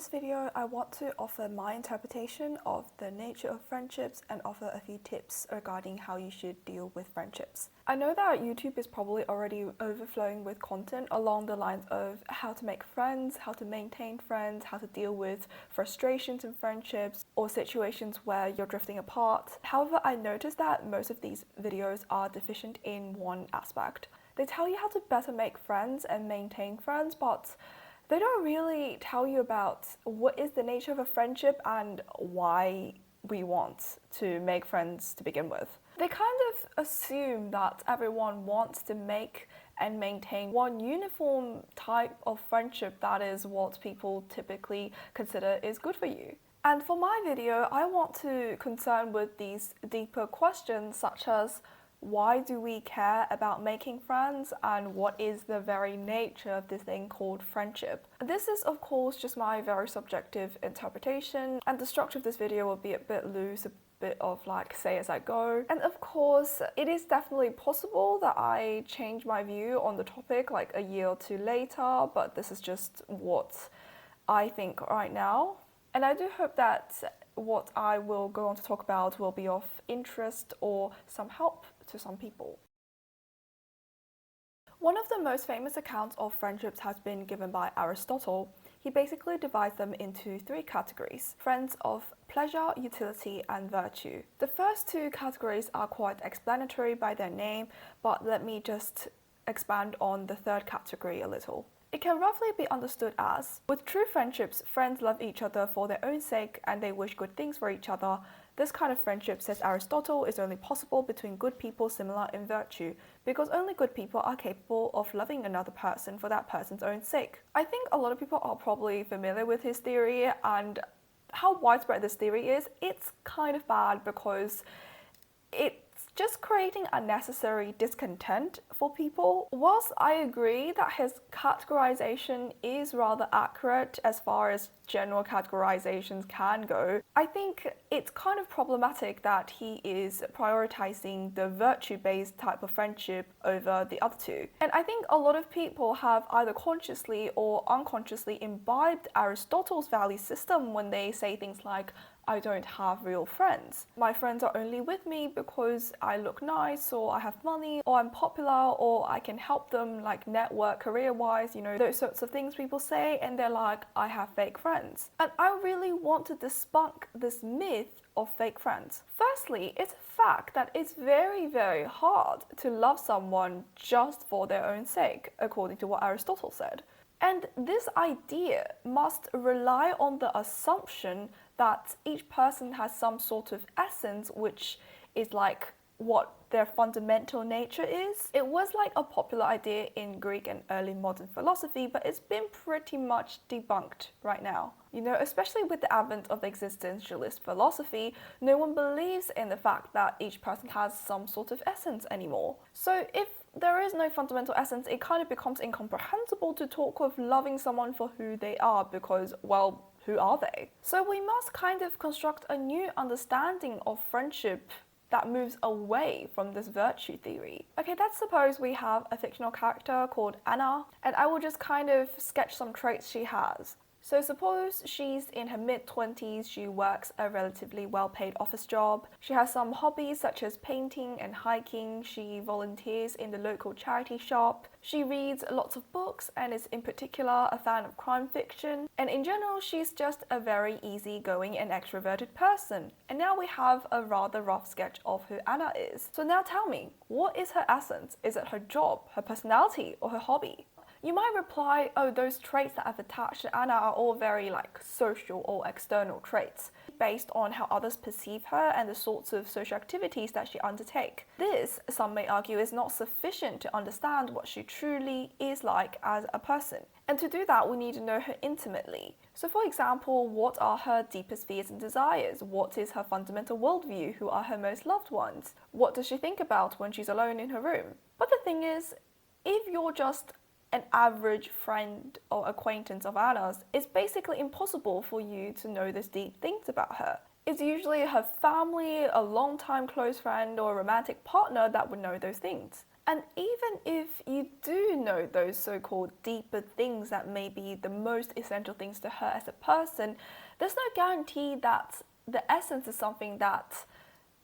this video, I want to offer my interpretation of the nature of friendships and offer a few tips regarding how you should deal with friendships. I know that YouTube is probably already overflowing with content along the lines of how to make friends, how to maintain friends, how to deal with frustrations in friendships or situations where you're drifting apart. However, I noticed that most of these videos are deficient in one aspect. They tell you how to better make friends and maintain friends, but they don't really tell you about what is the nature of a friendship and why we want to make friends to begin with. They kind of assume that everyone wants to make and maintain one uniform type of friendship that is what people typically consider is good for you. And for my video, I want to concern with these deeper questions such as why do we care about making friends and what is the very nature of this thing called friendship? This is of course just my very subjective interpretation, and the structure of this video will be a bit loose, a bit of like say as I go. And of course, it is definitely possible that I change my view on the topic like a year or two later, but this is just what I think right now. And I do hope that what I will go on to talk about will be of interest or some help to some people. One of the most famous accounts of friendships has been given by Aristotle. He basically divides them into three categories: friends of pleasure, utility, and virtue. The first two categories are quite explanatory by their name, but let me just expand on the third category a little. It can roughly be understood as, with true friendships, friends love each other for their own sake and they wish good things for each other. This kind of friendship, says Aristotle, is only possible between good people similar in virtue, because only good people are capable of loving another person for that person's own sake. I think a lot of people are probably familiar with his theory, and how widespread this theory is, it's kind of bad because it's just creating unnecessary discontent for people. Whilst I agree that his categorization is rather accurate as far as general categorizations can go, I think it's kind of problematic that he is prioritizing the virtue-based type of friendship over the other two. And I think a lot of people have either consciously or unconsciously imbibed Aristotle's value system when they say things like, I don't have real friends. My friends are only with me because I look nice, or I have money, or I'm popular, or I can help them like network career-wise, you know, those sorts of things people say, and they're like, I have fake friends. And I really want to debunk this myth of fake friends. Firstly, it's a fact that it's very, very hard to love someone just for their own sake, according to what Aristotle said. And this idea must rely on the assumption that each person has some sort of essence, which is like what their fundamental nature is. It was like a popular idea in Greek and early modern philosophy, but it's been pretty much debunked right now. You know, especially with the advent of existentialist philosophy, no one believes in the fact that each person has some sort of essence anymore. So if there is no fundamental essence, it kind of becomes incomprehensible to talk of loving someone for who they are because, well, who are they? So we must kind of construct a new understanding of friendship that moves away from this virtue theory. Okay, let's suppose we have a fictional character called Anna, and I will just kind of sketch some traits she has. So suppose she's in her mid-20s, she works a relatively well-paid office job. She has some hobbies such as painting and hiking. She volunteers in the local charity shop. She reads lots of books and is in particular a fan of crime fiction. And in general, she's just a very easygoing and extroverted person. And now we have a rather rough sketch of who Anna is. So now tell me, what is her essence? Is it her job, her personality, or her hobby? You might reply, oh, those traits that I've attached to Anna are all very like social or external traits, based on how others perceive her and the sorts of social activities that she undertakes. This, some may argue, is not sufficient to understand what she truly is like as a person. And to do that, we need to know her intimately. So for example, what are her deepest fears and desires? What is her fundamental worldview? Who are her most loved ones? What does she think about when she's alone in her room? But the thing is, if you're just an average friend or acquaintance of Anna's, it's basically impossible for you to know these deep things about her. It's usually her family, a long-time close friend, or a romantic partner that would know those things. And even if you do know those so-called deeper things that may be the most essential things to her as a person, there's no guarantee that the essence is something that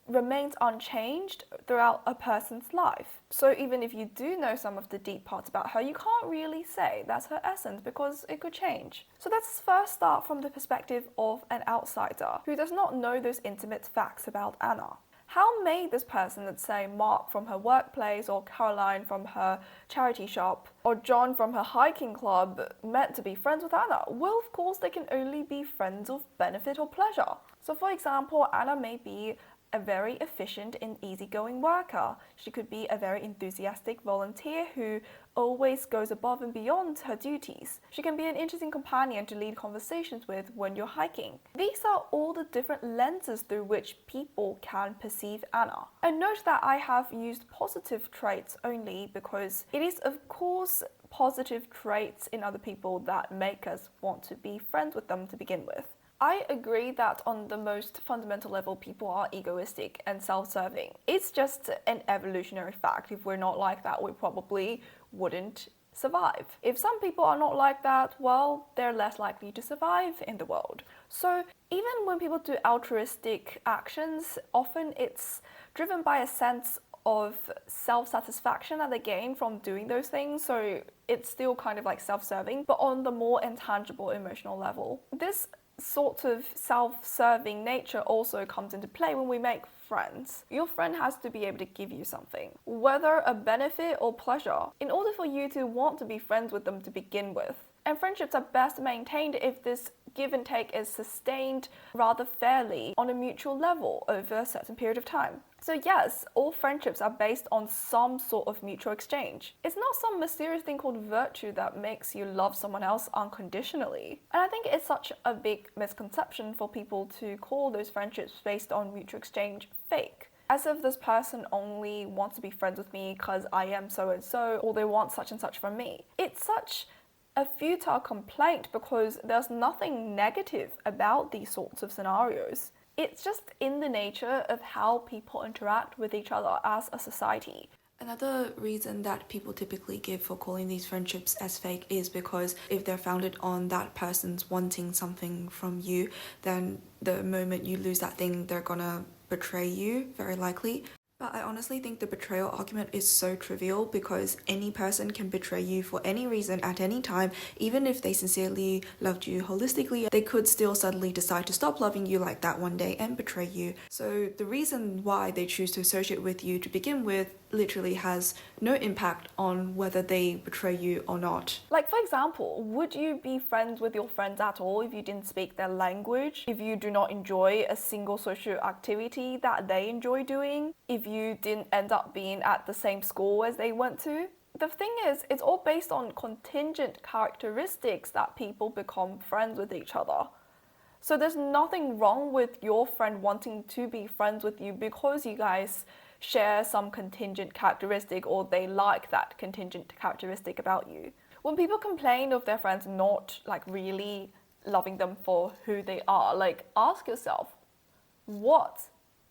remains unchanged throughout a person's life. So even if you do know some of the deep parts about her, you can't really say that's her essence because it could change. So let's first start from the perspective of an outsider who does not know those intimate facts about Anna. How may this person, let's say Mark from her workplace, or Caroline from her charity shop, or John from her hiking club, meant to be friends with Anna? Well, of course, they can only be friends of benefit or pleasure. So for example, Anna may be a very efficient and easygoing worker. She could be a very enthusiastic volunteer who always goes above and beyond her duties. She can be an interesting companion to lead conversations with when you're hiking. These are all the different lenses through which people can perceive Anna. And note that I have used positive traits only because it is of course positive traits in other people that make us want to be friends with them to begin with. I agree that on the most fundamental level, people are egoistic and self-serving. It's just an evolutionary fact. If we're not like that, we probably wouldn't survive. If some people are not like that, well, they're less likely to survive in the world. So even when people do altruistic actions, often it's driven by a sense of self-satisfaction that they gain from doing those things, so it's still kind of like self-serving, but on the more intangible emotional level. This sort of self-serving nature also comes into play when we make friends. Your friend has to be able to give you something, whether a benefit or pleasure, in order for you to want to be friends with them to begin with. And friendships are best maintained if this give and take is sustained rather fairly on a mutual level over a certain period of time. So yes, all friendships are based on some sort of mutual exchange. It's not some mysterious thing called virtue that makes you love someone else unconditionally. And I think it's such a big misconception for people to call those friendships based on mutual exchange fake. As if this person only wants to be friends with me because I am so and so, or they want such and such from me. It's such a futile complaint because there's nothing negative about these sorts of scenarios. It's just in the nature of how people interact with each other as a society. Another reason that people typically give for calling these friendships as fake is because if they're founded on that person's wanting something from you, then the moment you lose that thing, they're gonna betray you, very likely. But I honestly think the betrayal argument is so trivial because any person can betray you for any reason at any time. Even if they sincerely loved you holistically, they could still suddenly decide to stop loving you like that one day and betray you. So the reason why they choose to associate with you to begin with literally has no impact on whether they betray you or not. Like for example, would you be friends with your friends at all if you didn't speak their language? If you do not enjoy a single social activity that they enjoy doing? If you didn't end up being at the same school as they went to? The thing is, it's all based on contingent characteristics that people become friends with each other. So there's nothing wrong with your friend wanting to be friends with you because you guys share some contingent characteristic or they like that contingent characteristic about you. When people complain of their friends not like really loving them for who they are, like ask yourself, what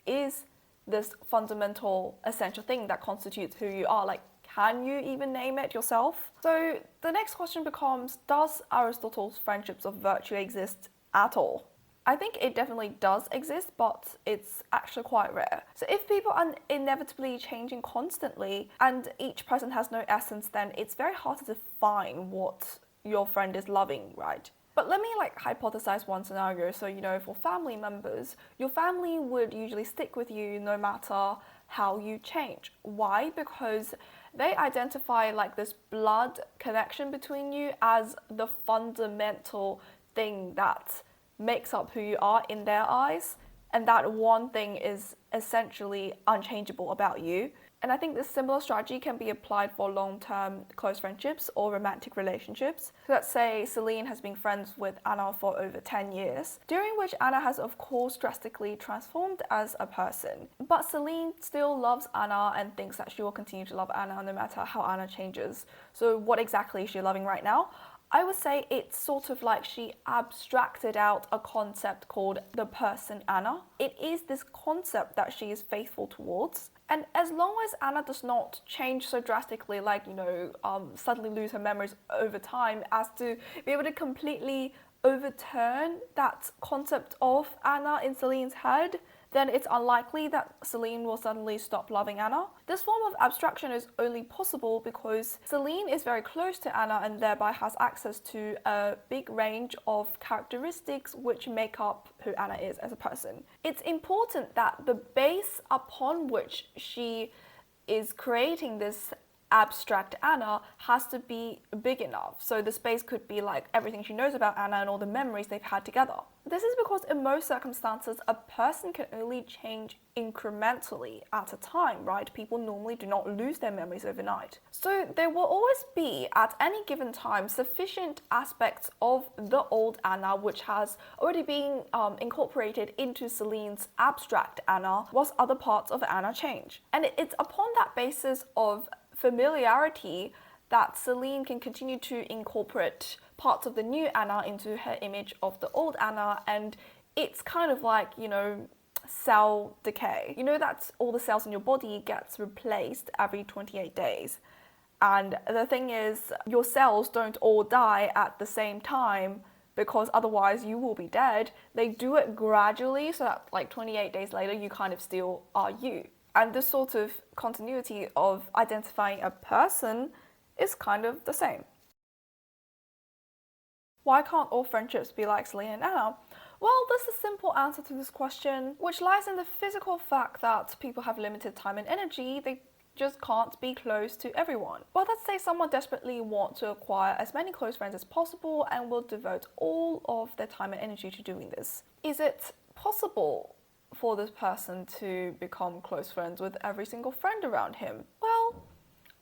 is this fundamental essential thing that constitutes who you are? Like, can you even name it yourself? So the next question becomes, does Aristotle's friendships of virtue exist at all? I think it definitely does exist, but it's actually quite rare. So if people are inevitably changing constantly and each person has no essence, then it's very hard to define what your friend is loving, right? But let me hypothesize one scenario. So, for family members, your family would usually stick with you no matter how you change. Why? Because they identify this blood connection between you as the fundamental thing that makes up who you are in their eyes, and that one thing is essentially unchangeable about you. And I think this similar strategy can be applied for long-term close friendships or romantic relationships. So let's say Celine has been friends with Anna for over 10 years, during which Anna has of course drastically transformed as a person. But Celine still loves Anna and thinks that she will continue to love Anna no matter how Anna changes. So what exactly is she loving right now? I would say it's sort of like she abstracted out a concept called the person Anna. It is this concept that she is faithful towards. And as long as Anna does not change so drastically, like, suddenly lose her memories over time, as to be able to completely overturn that concept of Anna in Celine's head, then it's unlikely that Celine will suddenly stop loving Anna. This form of abstraction is only possible because Celine is very close to Anna and thereby has access to a big range of characteristics which make up who Anna is as a person. It's important that the base upon which she is creating this abstract Anna has to be big enough. So the space could be like everything she knows about Anna and all the memories they've had together. This is because in most circumstances, a person can only change incrementally at a time, right? People normally do not lose their memories overnight. So there will always be, at any given time, sufficient aspects of the old Anna which has already been incorporated into Celine's abstract Anna, whilst other parts of Anna change. And it's upon that basis of familiarity that Celine can continue to incorporate parts of the new Anna into her image of the old Anna, and it's kind of like, cell decay. You know that all the cells in your body gets replaced every 28 days. And the thing is, your cells don't all die at the same time because otherwise you will be dead. They do it gradually so that like 28 days later you kind of still are you. And this sort of continuity of identifying a person is kind of the same. Why can't all friendships be like Celine and Anna? Well, there's a simple answer to this question, which lies in the physical fact that people have limited time and energy. They just can't be close to everyone. But let's say someone desperately wants to acquire as many close friends as possible and will devote all of their time and energy to doing this. Is it possible for this person to become close friends with every single friend around him? Well,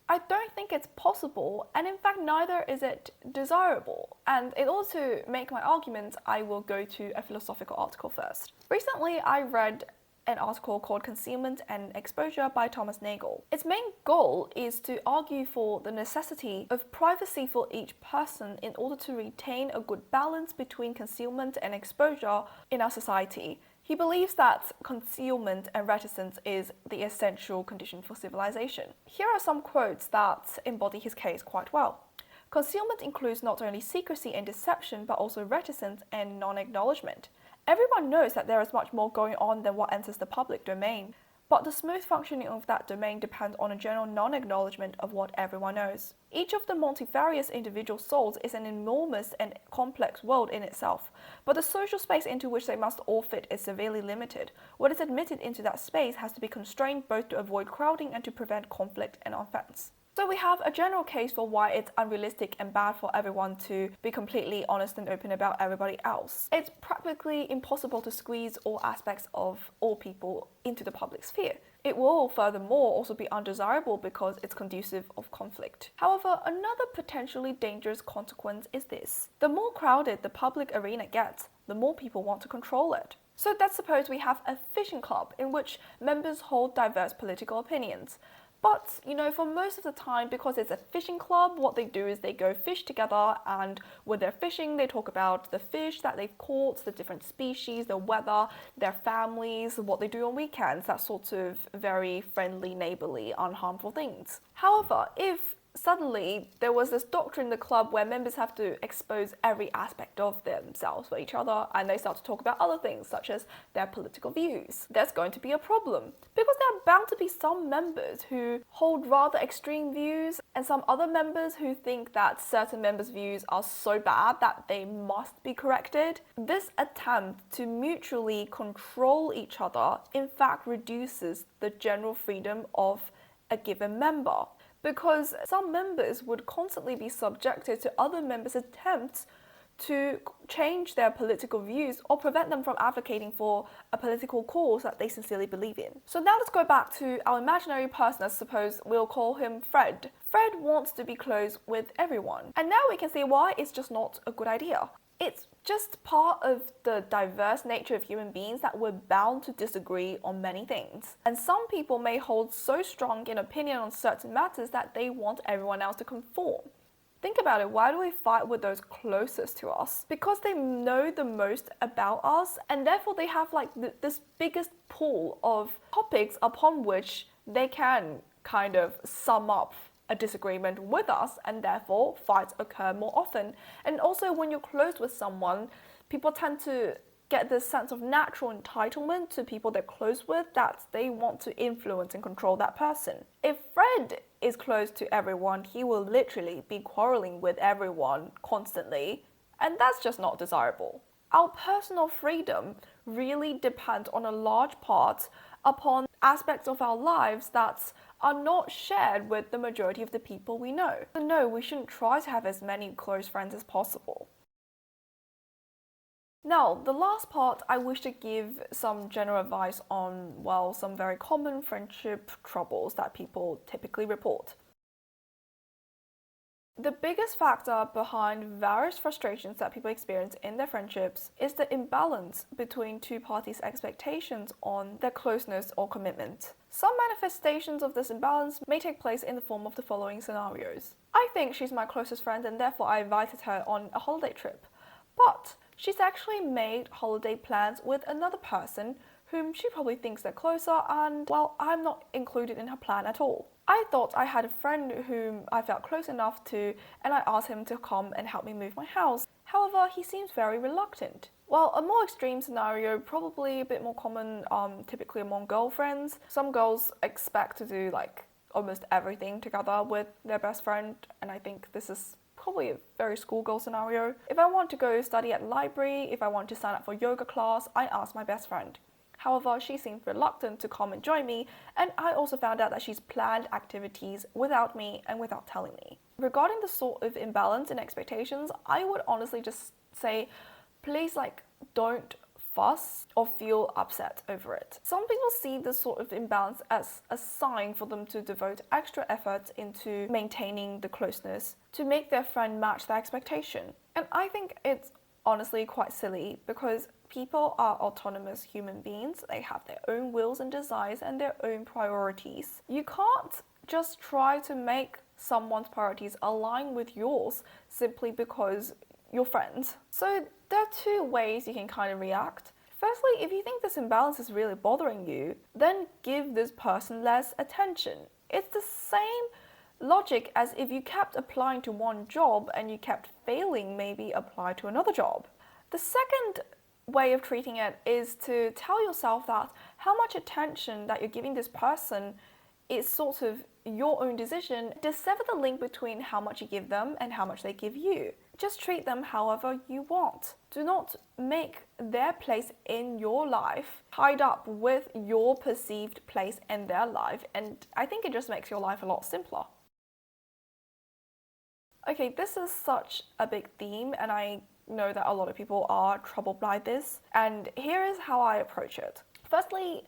I don't think it's possible, and in fact neither is it desirable. And in order to make my argument, I will go to a philosophical article first. Recently I read an article called Concealment and Exposure by Thomas Nagel. Its main goal is to argue for the necessity of privacy for each person in order to retain a good balance between concealment and exposure in our society. He believes that concealment and reticence is the essential condition for civilization. Here are some quotes that embody his case quite well. Concealment includes not only secrecy and deception, but also reticence and non-acknowledgement. Everyone knows that there is much more going on than what enters the public domain, but the smooth functioning of that domain depends on a general non-acknowledgement of what everyone knows. Each of the multifarious individual souls is an enormous and complex world in itself, but the social space into which they must all fit is severely limited. What is admitted into that space has to be constrained both to avoid crowding and to prevent conflict and offense. So we have a general case for why it's unrealistic and bad for everyone to be completely honest and open about everybody else. It's practically impossible to squeeze all aspects of all people into the public sphere. It will, furthermore, also be undesirable because it's conducive of conflict. However, another potentially dangerous consequence is this. The more crowded the public arena gets, the more people want to control it. So let's suppose we have a fishing club in which members hold diverse political opinions. But, for most of the time, because it's a fishing club, what they do is they go fish together, and when they're fishing, they talk about the fish that they've caught, the different species, the weather, their families, what they do on weekends, that sort of very friendly, neighborly, unharmful things. However, if suddenly there was this doctrine in the club where members have to expose every aspect of themselves for each other, and they start to talk about other things such as their political views, there's going to be a problem, because there are bound to be some members who hold rather extreme views and some other members who think that certain members' views are so bad that they must be corrected. This attempt to mutually control each other in fact reduces the general freedom of a given member, because some members would constantly be subjected to other members' attempts to change their political views or prevent them from advocating for a political cause that they sincerely believe in. So now let's go back to our imaginary person. I suppose we'll call him Fred. Fred wants to be close with everyone, and now we can see why it's just not a good idea. It's just part of the diverse nature of human beings that we're bound to disagree on many things. And some people may hold so strong an opinion on certain matters that they want everyone else to conform. Think about it, why do we fight with those closest to us? Because they know the most about us, and therefore they have this biggest pool of topics upon which they can kind of sum up a disagreement with us, and therefore fights occur more often. And also, when you're close with someone, people tend to get this sense of natural entitlement to people they're close with, that they want to influence and control that person. If Fred is close to everyone, he will literally be quarreling with everyone constantly, and that's just not desirable. Our personal freedom really depends on a large part upon aspects of our lives that are not shared with the majority of the people we know. So no, we shouldn't try to have as many close friends as possible. Now, the last part, I wish to give some general advice on, well, some very common friendship troubles that people typically report. The biggest factor behind various frustrations that people experience in their friendships is the imbalance between two parties' expectations on their closeness or commitment. Some manifestations of this imbalance may take place in the form of the following scenarios. I think she's my closest friend and therefore I invited her on a holiday trip. But she's actually made holiday plans with another person whom she probably thinks they're closer, and, well, I'm not included in her plan at all. I thought I had a friend whom I felt close enough to, and I asked him to come and help me move my house. However, he seems very reluctant. Well, a more extreme scenario, probably a bit more common, typically among girlfriends. Some girls expect to do like almost everything together with their best friend, and I think this is probably a very schoolgirl scenario. If I want to go study at library, if I want to sign up for yoga class, I ask my best friend. However, she seemed reluctant to come and join me, and I also found out that she's planned activities without me and without telling me. Regarding the sort of imbalance in expectations, I would honestly just say, please don't fuss or feel upset over it. Some people see this sort of imbalance as a sign for them to devote extra effort into maintaining the closeness to make their friend match their expectation. And I think it's honestly quite silly, because people are autonomous human beings. They have their own wills and desires and their own priorities. You can't just try to make someone's priorities align with yours simply because you're friends. So there are two ways you can kind of react. Firstly, if you think this imbalance is really bothering you, then give this person less attention. It's the same logic as if you kept applying to one job and you kept failing, maybe apply to another job. The second way of treating it is to tell yourself that how much attention that you're giving this person is sort of your own decision. Dissever the link between how much you give them and how much they give you. Just treat them however you want. Do not make their place in your life tied up with your perceived place in their life, and I think it just makes your life a lot simpler. Okay, this is such a big theme, and I know that a lot of people are troubled by this, and here is how I approach it. Firstly,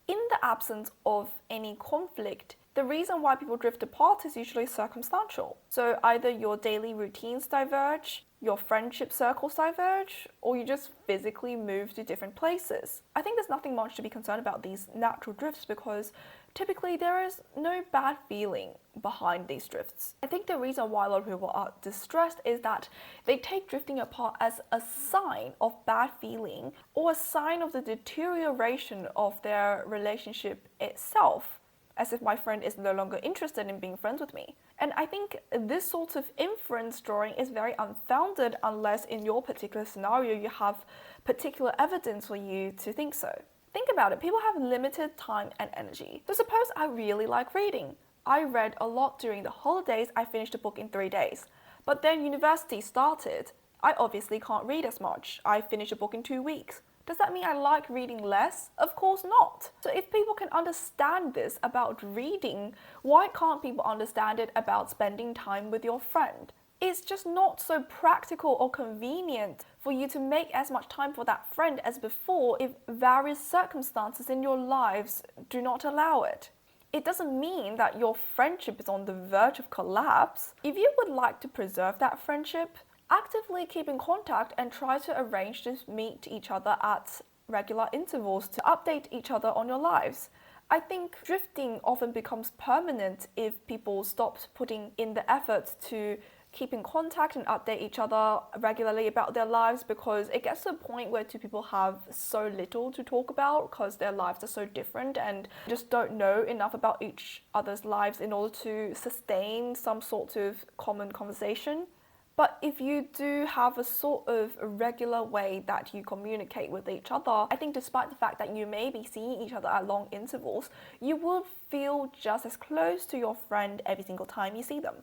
in the absence of any conflict, the reason why people drift apart is usually circumstantial. So either your daily routines diverge, your friendship circles diverge, or you just physically move to different places. I think there's nothing much to be concerned about these natural drifts, because typically there is no bad feeling behind these drifts. I think the reason why a lot of people are distressed is that they take drifting apart as a sign of bad feeling or a sign of the deterioration of their relationship itself, as if my friend is no longer interested in being friends with me. And I think this sort of inference drawing is very unfounded unless in your particular scenario you have particular evidence for you to think so. Think about it, people have limited time and energy. So suppose I really like reading. I read a lot during the holidays, I finished a book in 3 days. But then university started. I obviously can't read as much. I finished a book in 2 weeks. Does that mean I like reading less? Of course not. So if people can understand this about reading, why can't people understand it about spending time with your friend? It's just not so practical or convenient for you to make as much time for that friend as before if various circumstances in your lives do not allow it. It doesn't mean that your friendship is on the verge of collapse. If you would like to preserve that friendship, actively keep in contact and try to arrange to meet each other at regular intervals to update each other on your lives. I think drifting often becomes permanent if people stop putting in the effort to keep in contact and update each other regularly about their lives, because it gets to a point where two people have so little to talk about because their lives are so different and just don't know enough about each other's lives in order to sustain some sort of common conversation. But if you do have a sort of regular way that you communicate with each other, I think despite the fact that you may be seeing each other at long intervals, you will feel just as close to your friend every single time you see them.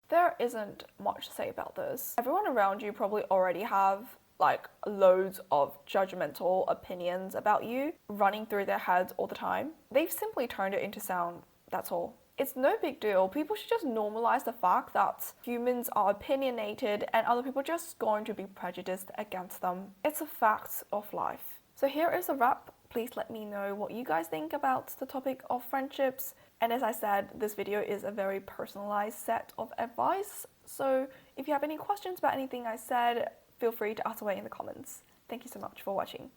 There isn't much to say about this. Everyone around you probably already have like loads of judgmental opinions about you running through their heads all the time. They've simply turned it into sound, that's all. It's no big deal. People should just normalize the fact that humans are opinionated and other people are just going to be prejudiced against them. It's a fact of life. So here is a wrap. Please let me know what you guys think about the topic of friendships. And as I said, this video is a very personalized set of advice. So if you have any questions about anything I said, feel free to ask away in the comments. Thank you so much for watching.